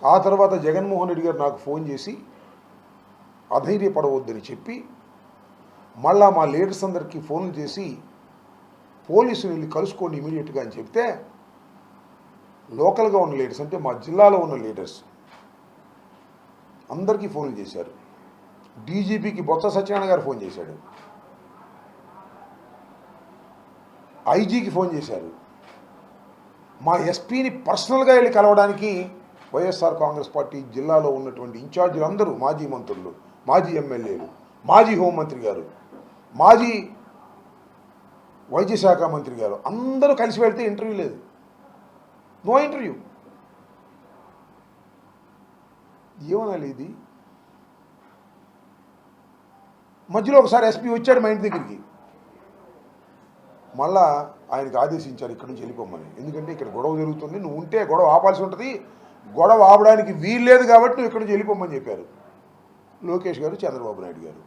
ఆ తర్వాత జగన్మోహన్ రెడ్డి గారు నాకు ఫోన్ చేసి అధైర్యపడవద్దని చెప్పి మళ్ళా మా లీడర్స్ అందరికీ ఫోన్లు చేసి పోలీసులు వెళ్ళి కలుసుకోండి ఇమీడియట్గా అని చెప్తే లోకల్గా ఉన్న లీడర్స్ అంటే మా జిల్లాలో ఉన్న లీడర్స్ అందరికీ ఫోన్లు చేశారు. డీజీపీకి బొత్స సత్యనారాయణ గారు ఫోన్ చేశాడు, ఐజీకి ఫోన్ చేశారు, మా ఎస్పీని పర్సనల్గా వెళ్ళి కలవడానికి వైఎస్ఆర్ కాంగ్రెస్ పార్టీ జిల్లాలో ఉన్నటువంటి ఇన్ఛార్జీలు అందరూ, మాజీ మంత్రులు, మాజీ ఎమ్మెల్యేలు, మాజీ హోంమంత్రి గారు, మాజీ వైద్య శాఖ మంత్రి గారు అందరూ కలిసి వెళ్తే ఇంటర్వ్యూ లేదు, నో ఇంటర్వ్యూ. ఏమనాలి ఇది? మధ్యలో ఒకసారి ఎస్పీ వచ్చాడు మా ఇంటి దగ్గరికి, మళ్ళా ఆయనకు ఆదేశించారు ఇక్కడి నుంచి వెళ్ళిపోమని. ఎందుకంటే ఇక్కడ గొడవ జరుగుతుంది, నువ్వు ఉంటే గొడవ ఆపాల్సి ఉంటుంది, గొడవ ఆపడానికి వీల్లేదు కాబట్టి నువ్వు ఇక్కడి నుంచి వెళ్ళిపోమని చెప్పారు లోకేష్ గారు, చంద్రబాబు నాయుడు గారు.